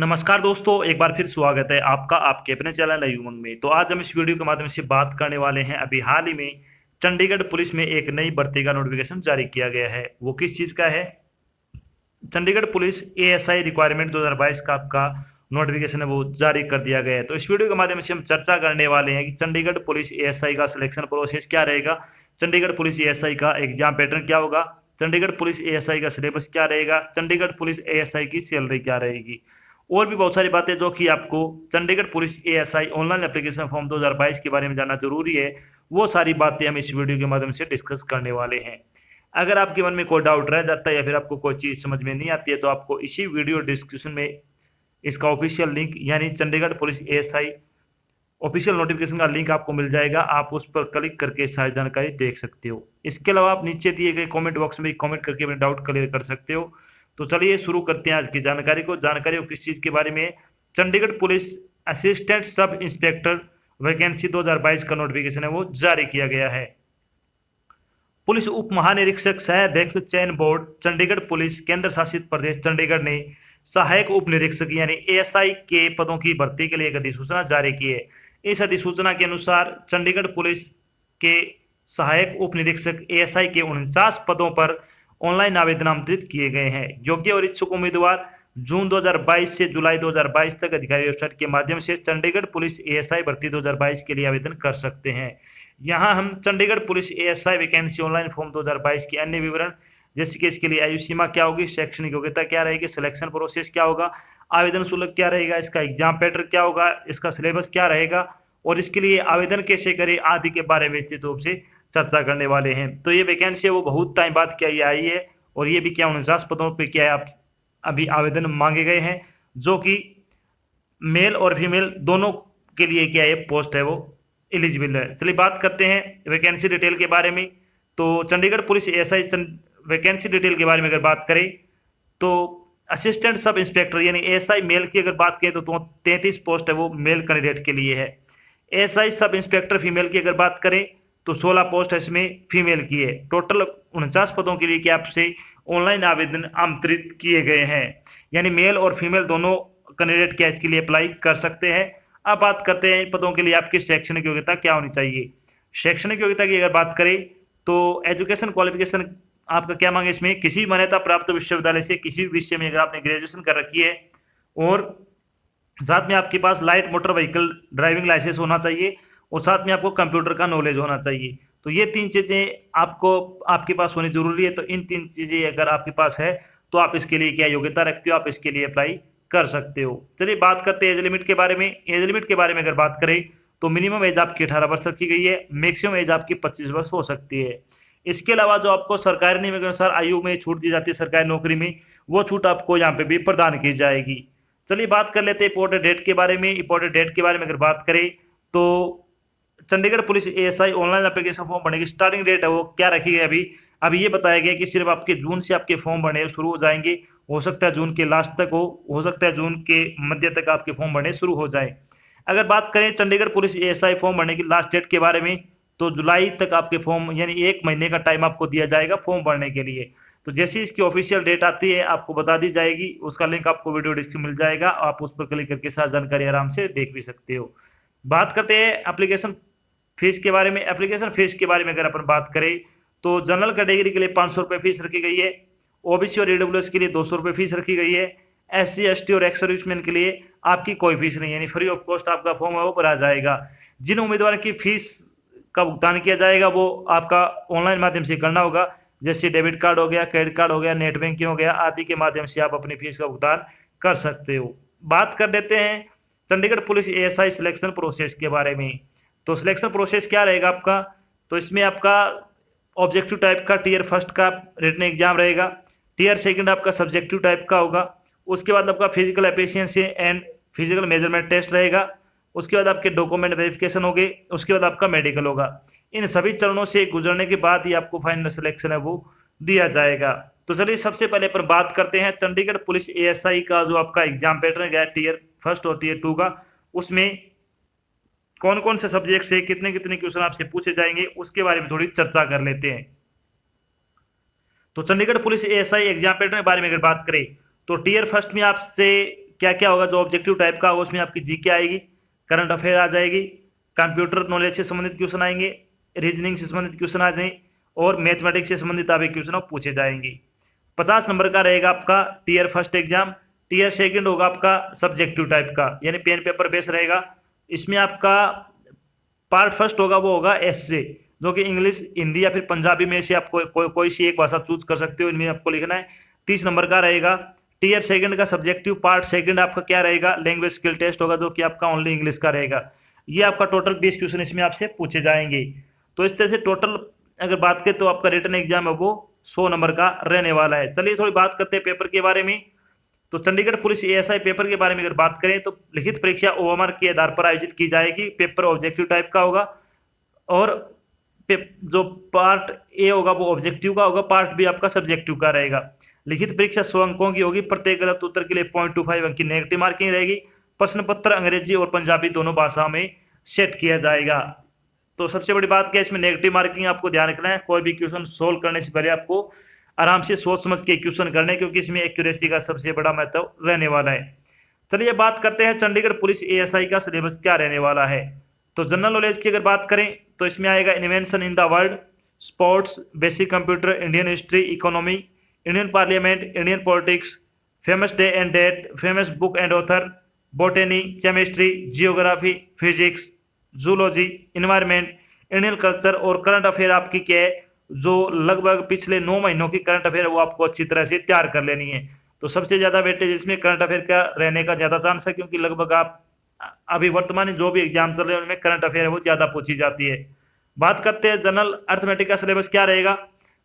नमस्कार दोस्तों, एक बार फिर स्वागत है आपका आपके अपने चैनल नई उमंग में। तो आज हम इस वीडियो के माध्यम से बात करने वाले हैं अभी हाल ही में चंडीगढ़ पुलिस में एक नई भर्ती का नोटिफिकेशन जारी किया गया है। वो किस चीज का है? चंडीगढ़ पुलिस एएसआई रिक्वायरमेंट 2022 का आपका नोटिफिकेशन है वो जारी कर दिया गया है। तो इस वीडियो के माध्यम से हम चर्चा करने वाले हैं कि चंडीगढ़ पुलिस एएसआई का सिलेक्शन प्रोसेस क्या रहेगा, चंडीगढ़ पुलिस एएसआई का एग्जाम पैटर्न क्या होगा, चंडीगढ़ पुलिस एएसआई का सिलेबस क्या रहेगा, चंडीगढ़ पुलिस एएसआई की सैलरी क्या रहेगी, और भी बहुत सारी बातें जो कि आपको Chandigarh police ASI online application form 2022 के बारे में जानना जरूरी है। वो सारी बातें हम इस वीडियो के माध्यम से डिस्कस करने वाले हैं। अगर आपके मन में कोई डाउट रह जाता है या फिर आपको कोई चीज समझ में नहीं आती है तो आपको इसी वीडियो डिस्क्रिप्शन में इसका ऑफिशियल लिंक यानी Chandigarh police ASI official notification का लिंक आपको मिल जाएगा। आप उस पर क्लिक करके सारी जानकारी देख सकते हो। इसके अलावा आप नीचे दिए गए कमेंट बॉक्स में कमेंट करके अपने डाउट क्लियर कर सकते हो। तो चलिए शुरू करते हैं आज की जानकारी को। जानकारी हो किस चीज के बारे में? Chandigarh police assistant sub inspector vacancy 2022 का नोटिफिकेशन है वो जारी किया गया है। पुलिस उप महानिरीक्षक सह अध्यक्ष चयन बोर्ड चंडीगढ़ पुलिस केंद्र शासित प्रदेश चंडीगढ़ ने सहायक उप निरीक्षक यानी एएसआई के पदों की भर्ती के लिए एक अधिसूचना जारी की है। इस अधिसूचना के अनुसार चंडीगढ़ पुलिस के सहायक उप निरीक्षक एएसआई के 49 पदों पर ऑनलाइन आवेदन आमंत्रित किए गए हैं। योग्य और इच्छुक उम्मीदवार जून 2022 से जुलाई 2022 तक अधिकारी वेबसाइट के माध्यम से चंडीगढ़ पुलिस एएसआई भर्ती 2022 के लिए आवेदन कर सकते हैं। यहाँ हम Chandigarh police ASI vacancy online form 2022 के अन्य विवरण जैसे कि इसके लिए आयु सीमा क्या होगी, शैक्षणिक योग्यता क्या रहेगी, सिलेक्शन प्रोसेस क्या होगा, आवेदन शुल्क क्या रहेगा, इसका एग्जाम पैटर्न क्या होगा, इसका सिलेबस क्या रहेगा और इसके लिए आवेदन कैसे करें आदि के बारे में निश्चित रूप से चर्चा करने वाले हैं। तो ये वैकेंसी है वो बहुत टाइम बाद क्या ये आई है और ये भी क्या 49 पदों पे क्या है आप अभी आवेदन मांगे गए हैं जो कि मेल और फीमेल दोनों के लिए क्या है पोस्ट है वो एलिजिबल है। चलिए बात करते हैं वैकेंसी डिटेल के बारे में। तो Chandigarh police ASI vacancy detail के बारे में अगर बात करें तो असिस्टेंट सब इंस्पेक्टर यानी एएसआई मेल की अगर बात करें तो 33 पोस्ट है वो मेल कैंडिडेट के लिए है। एएसआई सब इंस्पेक्टर फीमेल की अगर बात करें तो 16 पोस्ट है इसमें फीमेल की है। टोटल 49 पदों के लिए क्या आपसे ऑनलाइन आवेदन आमंत्रित किए गए हैं यानी मेल और फीमेल दोनों कैंडिडेट क्या इसके लिए अप्लाई कर सकते हैं। अब बात करते हैं इन पदों के लिए आपकी शैक्षणिक योग्यता क्या होनी चाहिए। शैक्षणिक योग्यता की अगर बात करें तो एजुकेशन क्वालिफिकेशन आपका क्या मांगे इसमें किसी मान्यता प्राप्त विश्वविद्यालय से किसी भी विषय में अगर आपने ग्रेजुएशन कर रखी है और साथ में आपके पास light motor vehicle driving licence होना चाहिए और साथ में आपको कंप्यूटर का नॉलेज होना चाहिए। तो ये तीन चीजें आपको आपके पास होनी जरूरी है। तो इन तीन चीजें अगर आपके पास है तो आप इसके लिए क्या योग्यता रखते हो, आप इसके लिए अप्लाई कर सकते हो। चलिए बात करते हैं एज लिमिट के बारे में। एज लिमिट के बारे में अगर बात करें तो मिनिमम एज आपकी 18 वर्ष रखी गई है, मैक्सिमम एज आपकी 25 वर्ष हो सकती है। इसके अलावा जो आपको सरकारी नियम के अनुसार आयु में छूट दी जाती है सरकारी नौकरी में वो छूट आपको यहाँ पे भी प्रदान की जाएगी। चलिए बात कर लेते हैं इंपॉर्टेंट डेट के बारे में। इंपॉर्टेंट डेट के बारे में अगर बात करें तो Chandigarh police ASI online application form भरने की स्टार्टिंग डेट है वो क्या रखी है अभी ये बताया गया कि सिर्फ आपके जून से आपके फॉर्म भरने शुरू हो जाएंगे। हो सकता है जून के लास्ट तक हो सकता है जून के मध्य तक आपके फॉर्म भरने शुरू हो जाए। अगर बात करें चंडीगढ़ पुलिस एएसआई फॉर्म भरने की लास्ट डेट के बारे में तो जुलाई तक आपके फॉर्म यानी 1 महीने का टाइम आपको दिया जाएगा फॉर्म भरने के लिए। तो जैसी इसकी ऑफिशियल डेट आती है आपको बता दी जाएगी। उसका लिंक आपको वीडियो डिस्क्रिप्शन मिल जाएगा, आप उस पर क्लिक करके सारी जानकारी आराम से देख भी सकते हो। बात करते हैं एप्लीकेशन फीस के बारे में। एप्लीकेशन फीस के बारे में अगर अपन बात करें तो जनरल कैटेगरी के लिए 500 रुपये फीस रखी गई है, ओबीसी और ईडब्ल्यूएस के लिए 200 रुपये फीस रखी गई है, एससी एसटी और एक्स सर्विसमैन के लिए आपकी कोई फीस नहीं यानी फ्री ऑफ कॉस्ट आपका फॉर्म है वो भरा जाएगा। जिन उम्मीदवार की फीस का भुगतान किया जाएगा वो आपका ऑनलाइन माध्यम से करना होगा, जैसे डेबिट कार्ड हो गया, क्रेडिट कार्ड हो गया, नेट बैंकिंग हो गया आदि के माध्यम से आप अपनी फीस का भुगतान कर सकते हो। बात कर लेते हैं Chandigarh police ASI selection process के बारे में। तो सिलेक्शन प्रोसेस क्या रहेगा आपका? तो इसमें आपका ऑब्जेक्टिव टाइप का टीयर फर्स्ट का रिटन एग्जाम रहेगा, टीयर सेकंड आपका सब्जेक्टिव टाइप का होगा, उसके बाद आपका physical efficiency and physical measurement test रहेगा, उसके बाद आपके डॉक्यूमेंट वेरिफिकेशन होंगे, उसके बाद आपका मेडिकल होगा। इन सभी चरणों से गुजरने के बाद ही आपको फाइनल सिलेक्शन है वो दिया जाएगा। तो चलिए सबसे पहले पर बात करते हैं चंडीगढ़ पुलिस एएसआई का जो आपका एग्जाम पैटर्न है टीयर फर्स्ट और टीयर 2 का, उसमें कौन कौन से सब्जेक्ट से कितने कितने क्वेश्चन आपसे पूछे जाएंगे उसके बारे में थोड़ी चर्चा कर लेते हैं। तो Chandigarh police ASI exam pattern के बारे में अगर बात करें तो टीयर फर्स्ट में आपसे क्या क्या होगा, जो ऑब्जेक्टिव टाइप का होगा उसमें आपकी जीके आएगी, करंट अफेयर आ जाएगी, कंप्यूटर नॉलेज से संबंधित क्वेश्चन आएंगे, रीजनिंग से संबंधित क्वेश्चन आ जाएंगे और मैथमेटिक्स से संबंधित आपके क्वेश्चन पूछे जाएंगे। 50 नंबर का रहेगा आपका tier first exam. Tier second होगा आपका सब्जेक्टिव टाइप का, यानी पेन पेपर बेस रहेगा। इसमें आपका पार्ट फर्स्ट होगा वो होगा एस से, जो कि इंग्लिश, हिंदी या फिर पंजाबी में से आपको कोई सी एक भाषा चूज कर सकते हो, इनमें आपको लिखना है। 30 नंबर का रहेगा। टीयर सेकंड का सब्जेक्टिव पार्ट सेकंड आपका क्या रहेगा, लैंग्वेज स्किल टेस्ट होगा, जो कि आपका ओनली इंग्लिश का रहेगा। ये आपका टोटल 20 क्वेश्चन इसमें आपसे पूछे जाएंगे। तो इस तरह से टोटल अगर बात करें तो आपका रिटन एग्जाम है वो 100 नंबर का रहने वाला है। चलिए थोड़ी बात करते हैं पेपर के बारे में। तो चंडीगढ़ पुलिस एएसआई पेपर के बारे में अगर बात करें तो लिखित परीक्षा ओएमआर के आधार पर आयोजित की जाएगी। पेपर ऑब्जेक्टिव टाइप का होगा और जो पार्ट ए होगा वो ऑब्जेक्टिव का होगा, पार्ट बी आपका सब्जेक्टिव का रहेगा। लिखित परीक्षा 100 अंकों की होगी। प्रत्येक गलत उत्तर के लिए 0.25 अंक की नेगेटिव मार्किंग रहेगी। प्रश्न पत्र अंग्रेजी और पंजाबी दोनों भाषाओं में सेट किया जाएगा। तो सबसे बड़ी बात क्या है, इसमें नेगेटिव मार्किंग आपको ध्यान रखना है। कोई भी क्वेश्चन सोल्व करने से पहले आपको आराम से सोच समझ के क्वेश्चन करने, क्योंकि इसमें एक्यूरेसी का सबसे बड़ा महत्व रहने वाला है। चलिए बात करते हैं चंडीगढ़ पुलिस एएसआई का सिलेबस क्या रहने वाला है। तो जनरल नॉलेज की अगर बात करें तो इसमें आएगा invention in the world, sports, basic computer, Indian history, economy, Indian parliament, Indian politics, famous day and date, famous book and author, botany, chemistry, geography, physics, zoology, environment, Indian culture और current affair आपकी क्या है, जो लगभग पिछले 9 महीनों की current affair वो आपको अच्छी तरह से तैयार कर लेनी है। तो सबसे ज्यादा वेटेज इसमें करंट अफेयर का रहने का ज्यादा चांस है, क्योंकि लगभग आप अभी वर्तमान जो भी एग्जाम चल रहे हैं उनमें करंट अफेयर है वो ज्यादा पूछी जाती है। बात करते हैं जनरल अर्थमेटिक का सिलेबस क्या रहेगा।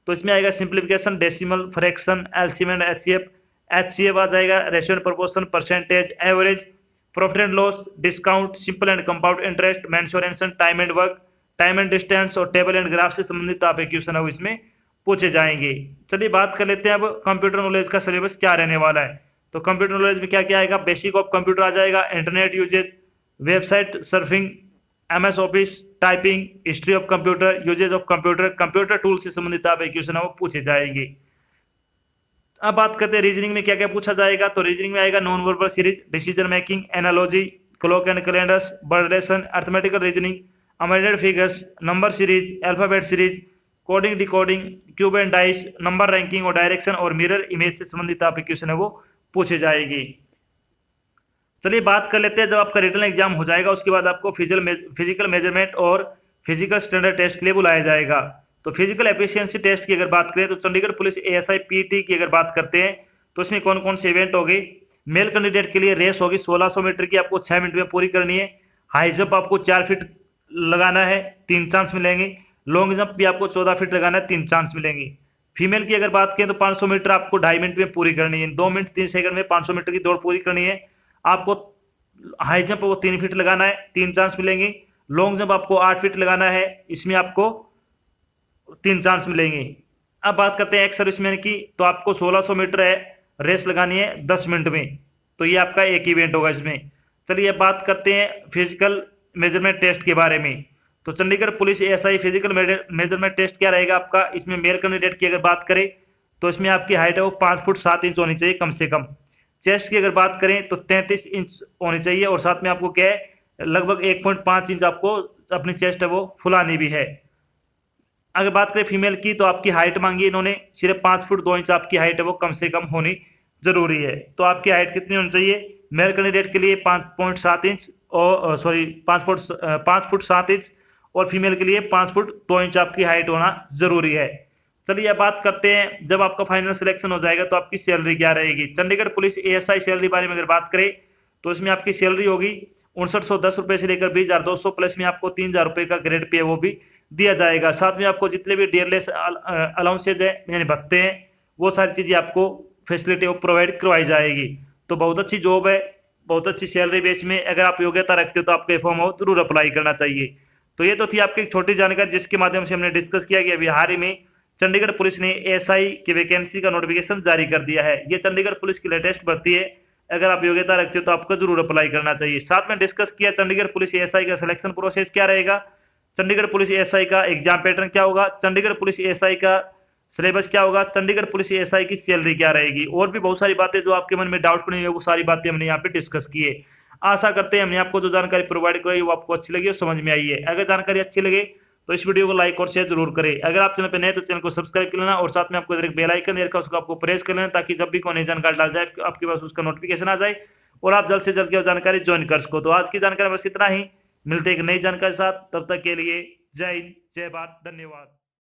तो इसमें आएगा simplification, decimal, fraction, LCM and HCF. HCF आ जाएगा ratio and proportion, percentage, average, profit and loss, discount, simple and compound interest, mensuration, time and work, time and distance और टेबल एंड ग्राफ से संबंधित आप क्वेश्चन है वो इसमें पूछे जाएंगे। चलिए बात कर लेते हैं अब कंप्यूटर नॉलेज का सिलेबस क्या रहने वाला है। तो कंप्यूटर नॉलेज में क्या क्या आएगा, बेसिक ऑफ कंप्यूटर आ जाएगा, internet usage, website surfing, MS Office, typing, history of computer, usage of computer, computer tool से संबंधित आप क्वेश्चन है वो पूछे जाएंगे। अब बात करते हैं रीजनिंग में क्या क्या पूछा जाएगा। तो रीजनिंग में आएगा non verbal series, decision making, analogy, clock and calendars, word relation, arithmetical reasoning, amended figures, number series, alphabet series, coding decoding, cube and dice, number ranking और डायरेक्शन और मिरर इमेज से संबंधित आप क्वेश्चन है वो पूछे जाएगी। चलिए बात कर लेते हैं, जब आपका रिटन एग्जाम हो जाएगा उसके बाद आपको फिजिकल मेजरमेंट और फिजिकल स्टैंडर्ड टेस्ट के लिए बुलाया जाएगा। तो फिजिकल एफिशिएंसी टेस्ट की अगर बात करें तो चंडीगढ़ पुलिस एएसआई पीटी की अगर बात करते हैं तो इसमें कौन कौन से इवेंट होंगे। मेल कैंडिडेट के लिए रेस होगी 1600 मीटर की, आपको 6 मिनट में पूरी करनी है। हाई जंप आपको 4 फीट लगाना है, 3 चांस मिलेंगे। लॉन्ग जंप भी आपको 14 फीट लगाना है, 3 चांस मिलेंगे। फीमेल की अगर बात करें तो 500 मीटर आपको 2.5 मिनट में पूरी करनी है, 2 मिनट 3 सेकंड में 500 मीटर की दौड़ पूरी करनी है। आपको हाई जंप वो 3 फीट लगाना है, 3 चांस मिलेंगे। लॉन्ग जंप आपको 8 फीट लगाना है, इसमें आपको 3 चांस मिलेंगे। अब बात करते हैं एक्स सर्विसमैन की, तो आपको 1600 मीटर है रेस लगानी है 10 मिनट में, तो ये आपका एक इवेंट होगा इसमें। चलिए अब बात करते हैं फिजिकल मेजरमेंट टेस्ट के बारे में। तो Chandigarh police ASI physical measurement test क्या रहेगा आपका। इसमें मेल कैंडिडेट की अगर बात करें तो इसमें आपकी हाइट है वो 5 फुट 7 इंच होनी चाहिए कम से कम। चेस्ट की अगर बात करें तो 33 इंच होनी चाहिए और साथ में आपको क्या है लगभग 1.5 इंच आपको अपनी चेस्ट है वो फुलानी भी है। अगर बात करें फीमेल की तो आपकी हाइट मांगी इन्होंने सिर्फ 5 फुट 2 इंच आपकी हाइट है वो कम से कम होनी जरूरी है। तो आपकी हाइट कितनी होनी चाहिए, मेल कैंडिडेट के लिए 5.7 इंच और 5 फुट 7 इंच और फीमेल के लिए 5 फुट 2 इंच आपकी हाइट होना जरूरी है। चलिए अब बात करते हैं, जब आपका फाइनल सिलेक्शन हो जाएगा तो आपकी सैलरी क्या रहेगी। चंडीगढ़ पुलिस एएसआई सैलरी बारे में अगर बात करें तो इसमें आपकी सैलरी होगी 5910 रुपए से लेकर 20,200 प्लस में आपको 3,000 रुपए का ग्रेड पे वो भी दिया जाएगा। साथ में आपको जितने भी डीएलएस अलाउंसेज है यानी भत्ते हैं वो सारी चीजें आपको फैसिलिटी प्रोवाइड करवाई जाएगी। तो बहुत अच्छी जॉब है, बहुत अच्छी सैलरी बेस में अगर आप योग्यता रखते हो तो आपके फॉर्म हो जरूर अप्लाई करना चाहिए। तो ये तो थी आपकी एक छोटी जानकारी जिसके माध्यम से हमने डिस्कस किया कि अभी हाल ही में चंडीगढ़ पुलिस ने एएसआई की वैकेंसी का नोटिफिकेशन जारी कर दिया है। ये चंडीगढ़ पुलिस की लेटेस्ट भर्ती है, अगर आप योग्यता रखते हो तो आपको जरूर अप्लाई करना चाहिए। साथ में डिस्कस किया चंडीगढ़ पुलिस एएसआई का सिलेक्शन प्रोसेस क्या रहेगा, चंडीगढ़ पुलिस एएसआई का एग्जाम पैटर्न क्या होगा, चंडीगढ़ पुलिस एएसआई का सिलेबस क्या होगा, चंडीगढ़ पुलिस एसआई की सैलरी क्या रहेगी, और भी बहुत सारी बातें जो आपके मन में डाउट बनी है वो सारी बातें हमने यहाँ पे डिस्कस की है। आशा करते हैं हमने आपको जो जानकारी प्रोवाइड कराई वो आपको अच्छी लगी और समझ में आई है। अगर जानकारी अच्छी लगे तो इस वीडियो को लाइक और शेयर जरूर करें। अगर आप चैनल पर नए तो चैनल को सब्सक्राइब कर लेना और साथ में आपको इधर एक बेल आइकन रखा उसको आपको प्रेस कर लेना, ताकि जब भी कोई नई जानकारी डाल जाए आपके पास उसका नोटिफिकेशन आ जाए और आप जल्द से जल्द की जानकारी ज्वाइन कर सको। तो आज की जानकारी बस इतना ही, मिलते एक नई जानकारी के साथ, तब तक के लिए जय हिंद, जय भारत, धन्यवाद।